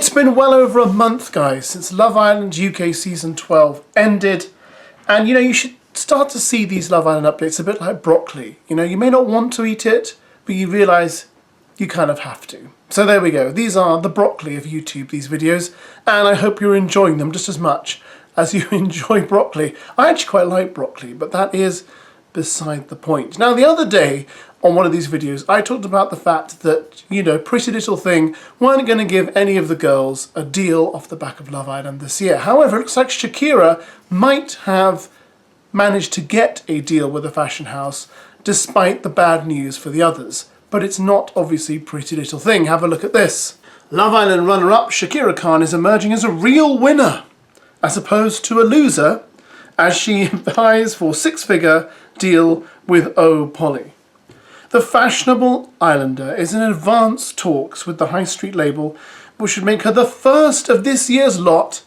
It's been well over a month, guys, since Love Island UK Season 12 ended. And, you should start to see these Love Island updates a bit like broccoli. You may not want to eat it, but you realise you kind of have to. So there we go. These are the broccoli of YouTube, these videos. And I hope you're enjoying them just as much as you enjoy broccoli. I actually quite like broccoli, but that is beside the point. Now, the other day on one of these videos, I talked about the fact that, Pretty Little Thing weren't going to give any of the girls a deal off the back of Love Island this year. However, it looks like Shakira might have managed to get a deal with a fashion house despite the bad news for the others. But it's not obviously Pretty Little Thing. Have a look at this. Love Island runner-up Shakira Khan is emerging as a real winner, as opposed to a loser, as she vies for six-figure deal with O Polly. The fashionable islander is in advanced talks with the high street label, which should make her the first of this year's lot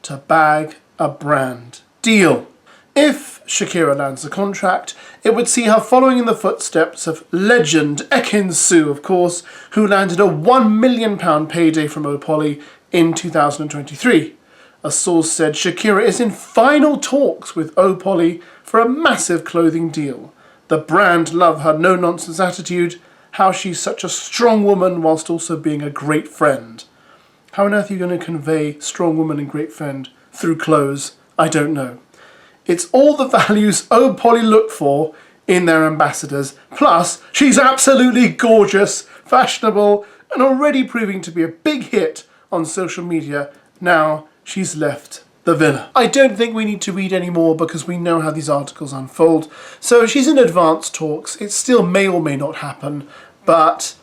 to bag a brand deal. If Shakira lands the contract, it would see her following in the footsteps of legend Ekin-Su, of course, who landed a £1 million payday from O Polly in 2023. A source said Shakira is in final talks with O Polly for a massive clothing deal. The brand love her no-nonsense attitude, how she's such a strong woman whilst also being a great friend. How on earth are you going to convey strong woman and great friend through clothes? I don't know. It's all the values O Polly look for in their ambassadors. Plus, she's absolutely gorgeous, fashionable, and already proving to be a big hit on social media. Now she's left the villa. I don't think we need to read any more because we know how these articles unfold. So she's in advanced talks. It still may or may not happen, but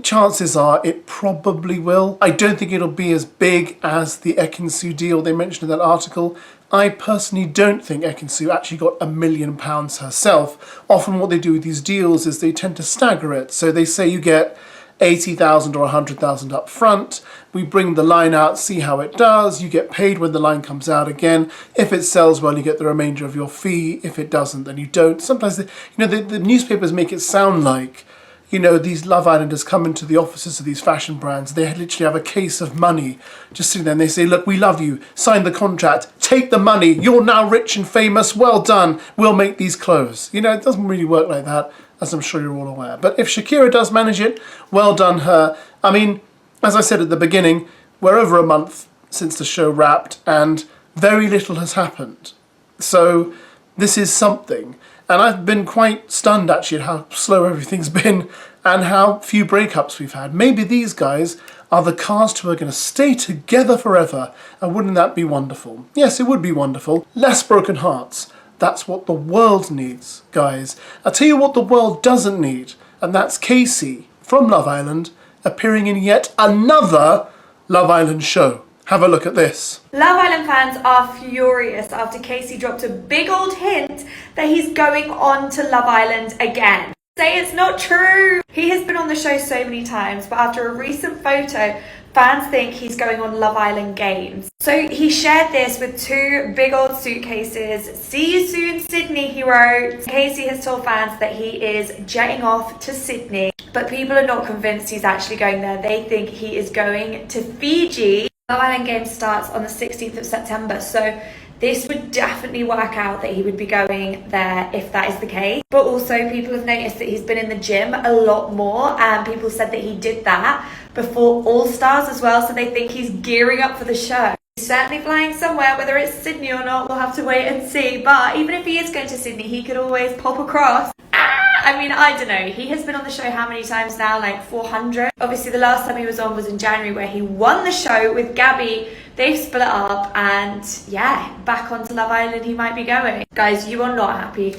chances are it probably will. I don't think it'll be as big as the Ekin-Su deal they mentioned in that article. I personally don't think Ekin-Su actually got £1 million herself. Often what they do with these deals is they tend to stagger it. So they say you get 80,000 or 100,000 up front. We bring the line out, see how it does. You get paid when the line comes out again. If it sells well, you get the remainder of your fee. If it doesn't, then you don't. Sometimes, the newspapers make it sound like, these Love Islanders come into the offices of these fashion brands. They literally have a case of money just sitting there and they say, look, we love you. Sign the contract. Take the money. You're now rich and famous. Well done. We'll make these clothes. It doesn't really work like that, as I'm sure you're all aware. But if Shakira does manage it, well done her. I mean, as I said at the beginning, we're over a month since the show wrapped and very little has happened. So this is something. And I've been quite stunned actually at how slow everything's been and how few breakups we've had. Maybe these guys are the cast who are going to stay together forever. And wouldn't that be wonderful? Yes, it would be wonderful. Less broken hearts. That's what the world needs, guys. I'll tell you what the world doesn't need, and that's Casey from Love Island appearing in yet another Love Island show. Have a look at this. Love Island fans are furious after Casey dropped a big old hint that he's going on to Love Island again. Say it's not true. He has been on the show so many times, but after a recent photo, fans think he's going on Love Island Games. So he shared this with two big old suitcases. See you soon, Sydney, he wrote. Casey has told fans that he is jetting off to Sydney, but people are not convinced he's actually going there. They think he is going to Fiji. Love Island Games starts on the 16th of September, so this would definitely work out that he would be going there if that is the case. But also people have noticed that he's been in the gym a lot more, and people said that he did that before All Stars as well, so they think he's gearing up for the show. He's certainly flying somewhere, whether it's Sydney or not, we'll have to wait and see. But even if he is going to Sydney, he could always pop across. I don't know. He has been on the show how many times now? Like 400. Obviously, the last time he was on was in January, where he won the show with Gabby. They've split up, and yeah, back onto Love Island he might be going. Guys, you are not happy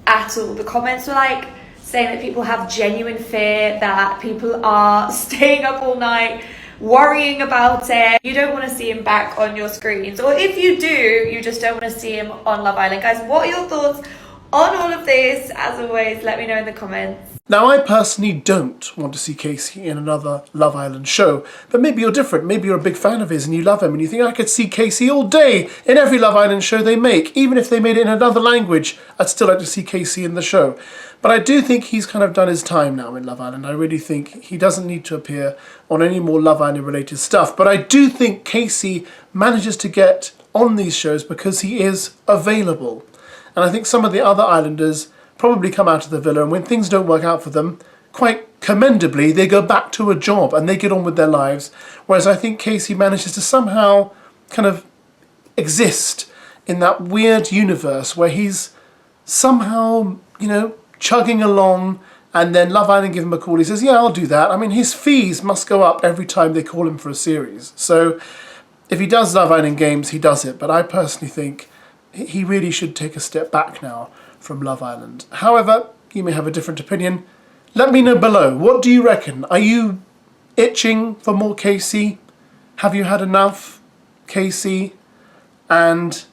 at all. The comments were like saying that people have genuine fear, that people are staying up all night worrying about it. You don't want to see him back on your screens, or if you do, you just don't want to see him on Love Island. Guys, what are your thoughts on all of this? As always, let me know in the comments. Now, I personally don't want to see Casey in another Love Island show, but maybe you're different. Maybe you're a big fan of his and you love him and you think, I could see Casey all day in every Love Island show they make. Even if they made it in another language, I'd still like to see Casey in the show. But I do think he's kind of done his time now in Love Island. I really think he doesn't need to appear on any more Love Island related stuff. But I do think Casey manages to get on these shows because he is available. And I think some of the other islanders probably come out of the villa, and when things don't work out for them, quite commendably, they go back to a job and they get on with their lives. Whereas I think Casey manages to somehow kind of exist in that weird universe where he's somehow, chugging along, and then Love Island give him a call. He says, yeah, I'll do that. I mean, his fees must go up every time they call him for a series. So if he does Love Island games, he does it. But I personally think he really should take a step back now from Love Island. However, you may have a different opinion. Let me know below. What do you reckon? Are you itching for more Casey? Have you had enough Casey? And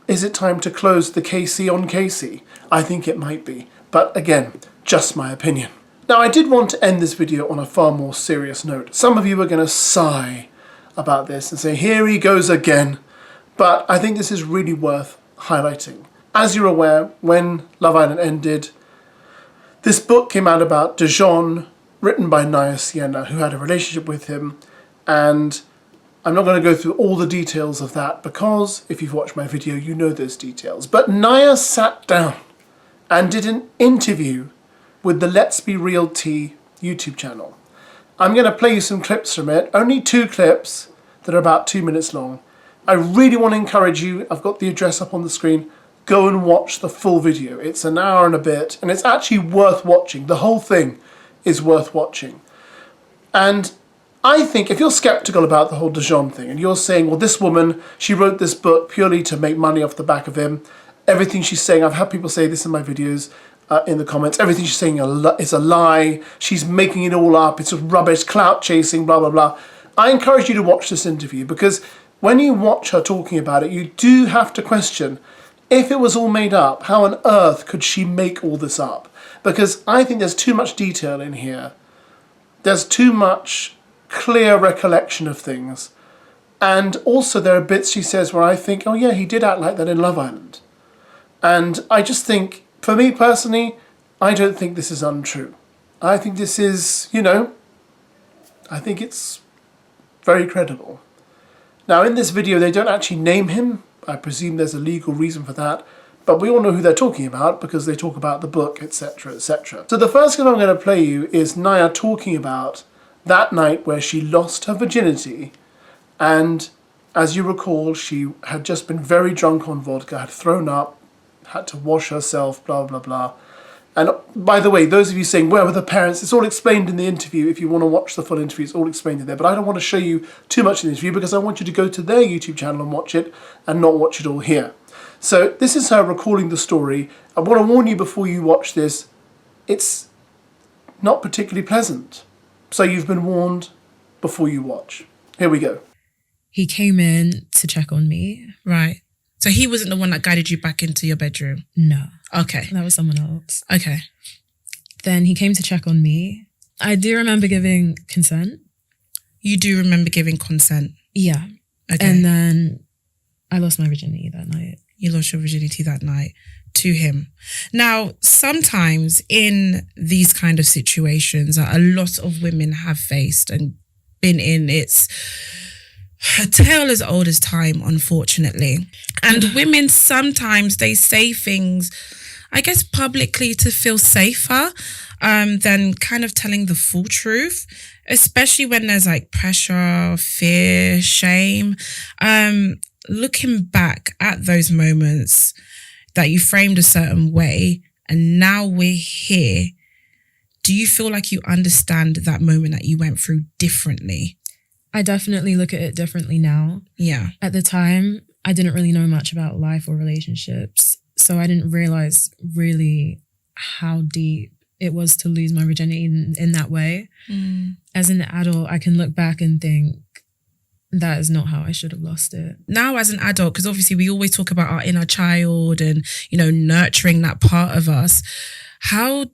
is it time to close the Casey on Casey? I think it might be. But again, just my opinion. Now, I did want to end this video on a far more serious note. Some of you are going to sigh about this and say, here he goes again. But I think this is really worth highlighting. As you're aware, when Love Island ended, this book came out about DEJON, written by NIAH SIENNA, who had a relationship with him. And I'm not going to go through all the details of that because if you've watched my video, you know those details. But NIAH sat down and did an interview with the Let's Be Real Tea YouTube channel. I'm going to play you some clips from it, only 2 clips that are about 2 minutes long. I really want to encourage you, I've got the address up on the screen, go and watch the full video. It's an hour and a bit, and it's actually worth watching. The whole thing is worth watching. And I think if you're skeptical about the whole DEJON thing, and you're saying, well, this woman, she wrote this book purely to make money off the back of him, everything she's saying, I've had people say this in my videos, in the comments, everything she's saying is a lie, she's making it all up, it's rubbish, clout chasing, blah, blah, blah. I encourage you to watch this interview because when you watch her talking about it, you do have to question, if it was all made up, how on earth could she make all this up? Because I think there's too much detail in here. There's too much clear recollection of things. And also there are bits she says where I think, oh yeah, he did act like that in Love Island. And I just think, for me personally, I don't think this is untrue. I think this is, I think it's very credible. Now in this video they don't actually name him. I presume there's a legal reason for that. But we all know who they're talking about because they talk about the book, etc, etc. So the first clip I'm going to play you is NIAH talking about that night where she lost her virginity. And as you recall, she had just been very drunk on vodka, had thrown up, had to wash herself, blah, blah, blah. And by the way, those of you saying, where were the parents? It's all explained in the interview. If you want to watch the full interview, it's all explained in there. But I don't want to show you too much in the interview because I want you to go to their YouTube channel and watch it and not watch it all here. So this is her recalling the story. I want to warn you before you watch this, it's not particularly pleasant. So you've been warned before you watch. Here we go. He came in to check on me. Right. So he wasn't the one that guided you back into your bedroom? No. Okay. That was someone else. Okay. Then he came to check on me. I do remember giving consent. You do remember giving consent? Yeah. Okay. And then I lost my virginity that night. You lost your virginity that night to him. Now, sometimes in these kind of situations that a lot of women have faced and been in, it's a tale as old as time, unfortunately. And women sometimes, they say things, I guess, publicly to feel safer than kind of telling the full truth, especially when there's like pressure, fear, shame. Looking back at those moments that you framed a certain way and now we're here, do you feel like you understand that moment that you went through differently? I definitely look at it differently now. Yeah. At the time, I didn't really know much about life or relationships. So I didn't realize really how deep it was to lose my virginity in that way. As an adult, I can look back and think, that is not how I should have lost it. Now as an adult, because obviously we always talk about our inner child and, nurturing that part of us. How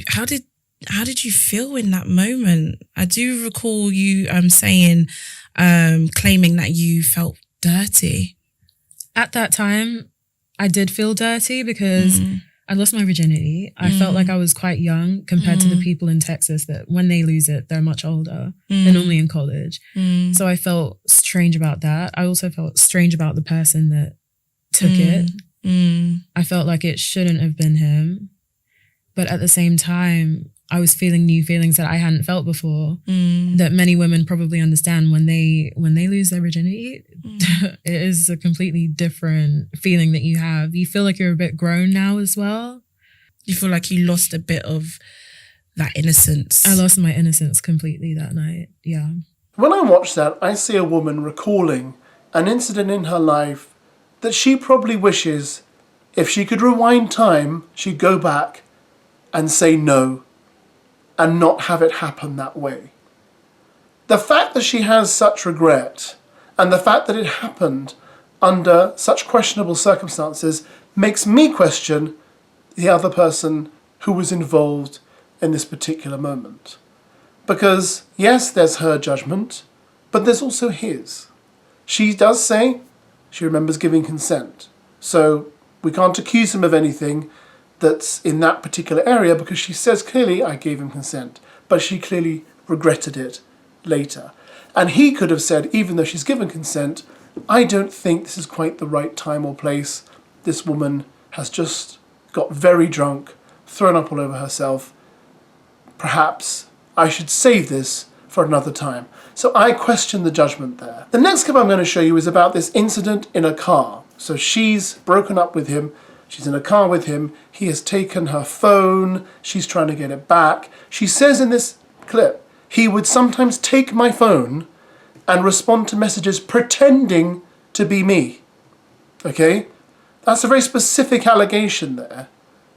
how did you feel in that moment? I do recall you claiming that you felt dirty. At that time, I did feel dirty because I lost my virginity. I felt like I was quite young compared to the people in Texas that when they lose it, they're much older. They're normally in college. So I felt strange about that. I also felt strange about the person that took it. I felt like it shouldn't have been him. But at the same time, I was feeling new feelings that I hadn't felt before, that many women probably understand when they lose their virginity. It is a completely different feeling that you have. You feel like you're a bit grown now as well. You feel like you lost a bit of that innocence. I lost my innocence completely that night, yeah. When I watch that, I see a woman recalling an incident in her life that she probably wishes if she could rewind time, she'd go back and say no and not have it happen that way. The fact that she has such regret and the fact that it happened under such questionable circumstances makes me question the other person who was involved in this particular moment. Because yes, there's her judgment, but there's also his. She does say she remembers giving consent. So we can't accuse him of anything that's in that particular area because she says clearly, I gave him consent, but she clearly regretted it later. And he could have said, even though she's given consent, I don't think this is quite the right time or place. This woman has just got very drunk, thrown up all over herself. Perhaps I should save this for another time. So I question the judgment there. The next clip I'm going to show you is about this incident in a car. So she's broken up with him. She's in a car with him. He has taken her phone. She's trying to get it back. She says in this clip, he would sometimes take my phone and respond to messages pretending to be me. Okay? That's a very specific allegation there.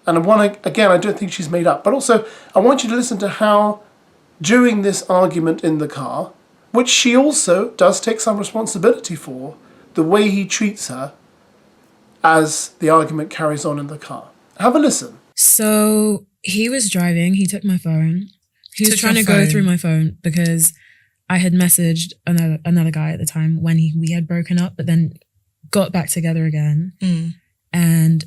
And again, I don't think she's made up. But also, I want you to listen to how, during this argument in the car, which she also does take some responsibility for, the way he treats her as the argument carries on in the car. Have a listen. So he was driving. He took my phone. He was trying to go through my phone because I had messaged another guy at the time when we had broken up, but then got back together again. And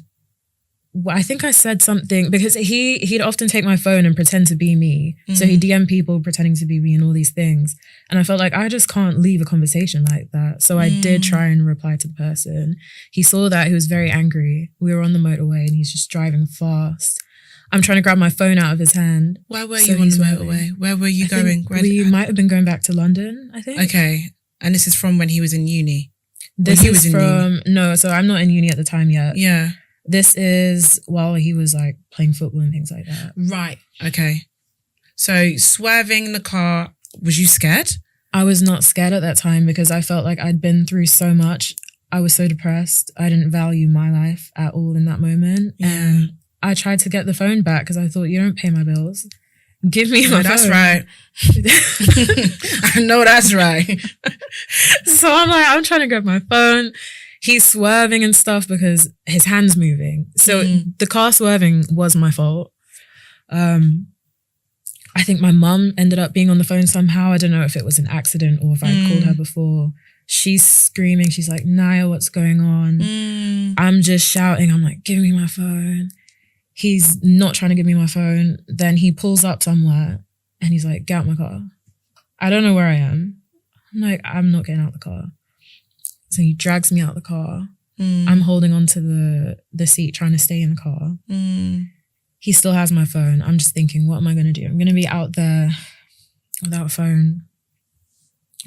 I think I said something because he'd often take my phone and pretend to be me. So he'd DM people pretending to be me and all these things. And I felt like I just can't leave a conversation like that. So I did try and reply to the person. He saw that. He was very angry. We were on the motorway and he's just driving fast. I'm trying to grab my phone out of his hand. Where were you on the motorway? Where were you going? We might have been going back to London, I think. Okay. And this is from when he was in uni? This is from... No, so I'm not in uni at the time yet. Yeah. This is while he was like playing football and things like that. Right. Okay. So swerving the car, was you scared? I was not scared at that time because I felt like I'd been through so much. I was so depressed. I didn't value my life at all in that moment. Yeah. And I tried to get the phone back because I thought, you don't pay my bills. Give me my phone. That's right. I know that's right. So I'm trying to grab my phone. He's swerving and stuff because his hand's moving. So the car swerving was my fault. I think my mum ended up being on the phone somehow. I don't know if it was an accident or if I'd called her before. She's screaming. She's like, Nia, what's going on? I'm just shouting. I'm like, give me my phone. He's not trying to give me my phone. Then he pulls up somewhere and he's like, get out my car. I don't know where I am. I'm like, I'm not getting out the car. So he drags me out the car. I'm holding onto the seat, trying to stay in the car. He still has my phone. I'm just thinking, what am I going to do? I'm going to be out there without a phone.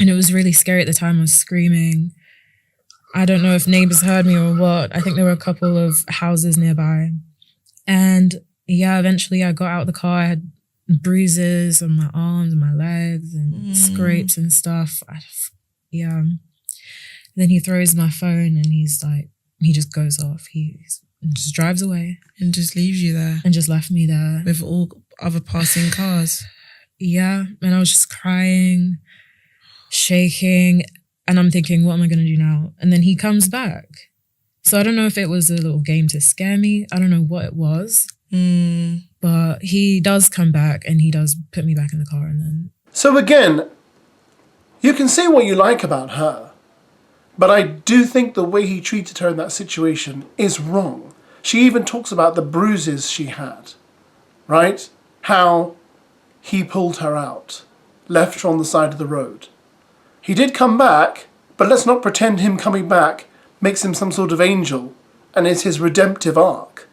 And it was really scary at the time. I was screaming. I don't know if neighbors heard me or what. I think there were a couple of houses nearby. And yeah, eventually I got out of the car. I had bruises on my arms and my legs and scrapes and stuff. Yeah. Then he throws my phone and he's like, he just goes off. He just drives away. And just leaves you there. And just left me there. With all other passing cars. Yeah. And I was just crying, shaking. And I'm thinking, what am I going to do now? And then he comes back. So I don't know if it was a little game to scare me. I don't know what it was. But he does come back and he does put me back in the car and then... So again, you can say what you like about her, but I do think the way he treated her in that situation is wrong. She even talks about the bruises she had, right? How he pulled her out, left her on the side of the road. He did come back, but let's not pretend him coming back makes him some sort of angel and is his redemptive arc.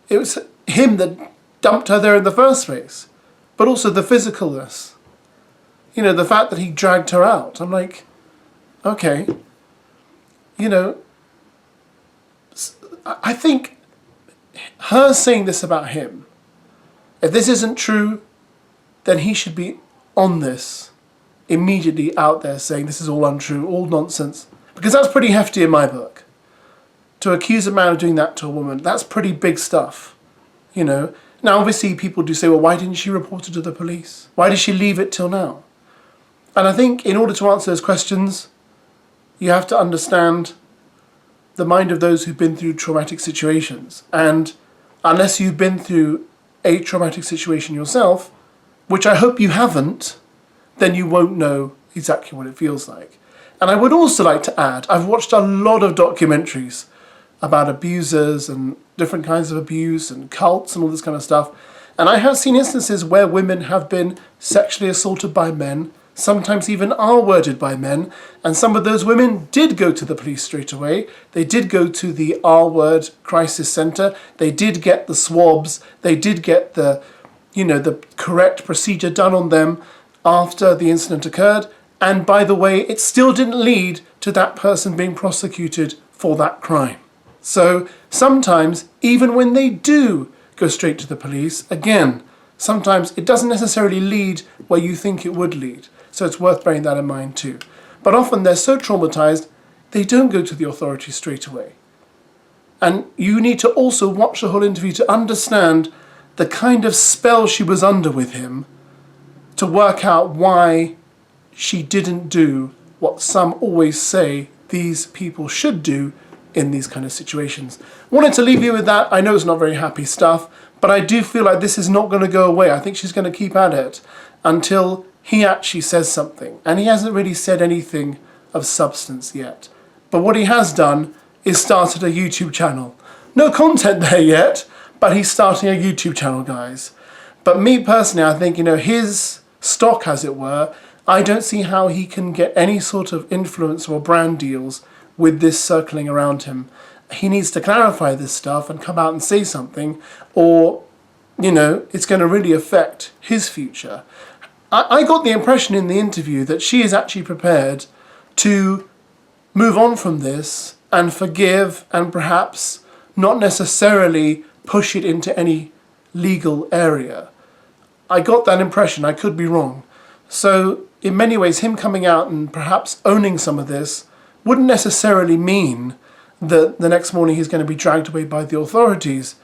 It was him that dumped her there in the first place, but also the physicalness. You know, the fact that he dragged her out. I'm like, okay, you know, I think her saying this about him, if this isn't true, then he should be on this immediately out there saying this is all untrue, all nonsense. Because that's pretty hefty in my book. To accuse a man of doing that to a woman, that's pretty big stuff, you know. Now, obviously, people do say, well, why didn't she report it to the police? Why did she leave it till now? And I think in order to answer those questions, you have to understand the mind of those who've been through traumatic situations. And unless you've been through a traumatic situation yourself, which I hope you haven't, then you won't know exactly what it feels like. And I would also like to add, I've watched a lot of documentaries about abusers and different kinds of abuse and cults and all this kind of stuff. And I have seen instances where women have been sexually assaulted by men, sometimes even R-worded by men, and some of those women did go to the police straight away. They did go to the R-word crisis centre. They did get the swabs. They did get the, you know, the correct procedure done on them after the incident occurred. And by the way, it still didn't lead to that person being prosecuted for that crime. So sometimes, even when they do go straight to the police, again, sometimes it doesn't necessarily lead where you think it would lead. So it's worth bearing that in mind too. But often they're so traumatized, they don't go to the authorities straight away. And you need to also watch the whole interview to understand the kind of spell she was under with him, to work out why she didn't do what some always say these people should do in these kind of situations. Wanted to leave you with that. I know it's not very happy stuff, but I do feel like this is not going to go away. I think she's going to keep at it until he actually says something. And he hasn't really said anything of substance yet. But what he has done is started a YouTube channel. No content there yet, but he's starting a YouTube channel, guys. But me personally, I think, you know, his stock, as it were, I don't see how he can get any sort of influence or brand deals with this circling around him. He needs to clarify this stuff and come out and say something, or, you know, it's going to really affect his future. I got the impression in the interview that she is actually prepared to move on from this and forgive and perhaps not necessarily push it into any legal area. I got that impression. I could be wrong. So in many ways, him coming out and perhaps owning some of this wouldn't necessarily mean that the next morning he's going to be dragged away by the authorities.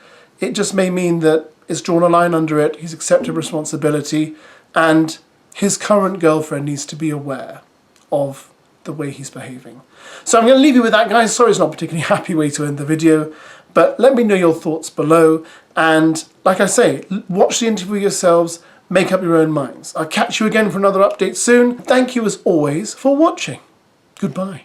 It just may mean that it's drawn a line under it, he's accepted responsibility, and his current girlfriend needs to be aware of the way he's behaving. So I'm going to leave you with that, guys. Sorry it's not a particularly happy way to end the video, but let me know your thoughts below. And like I say, watch the interview yourselves, make up your own minds. I'll catch you again for another update soon. Thank you as always for watching. Goodbye.